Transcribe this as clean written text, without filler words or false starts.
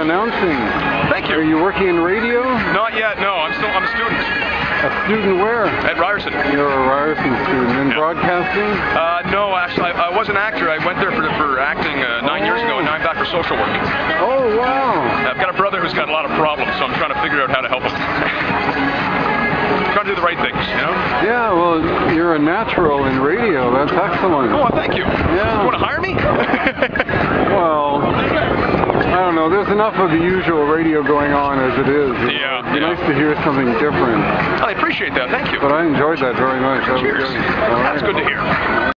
announcing. Thank you. Are you working in radio? Not yet, no. I'm a student. A student where? At Ryerson. You're a Ryerson student. In broadcasting? No, actually, I was an actor. I went there for acting 9 years ago, and now I'm back for social work. Oh, wow. I've got a brother who's got a lot of problems, so I'm trying to figure out how to help him. Trying to do the right things, you know? Yeah, well, you're a natural in radio. That's excellent. Oh, thank you. Yeah. You want to hire me? Well, I don't know. There's enough of the usual radio going on as it is. Yeah. It'd be nice to hear something different. I appreciate that. Thank you. But I enjoyed that very much. That Cheers. was good. All right. That's good to hear.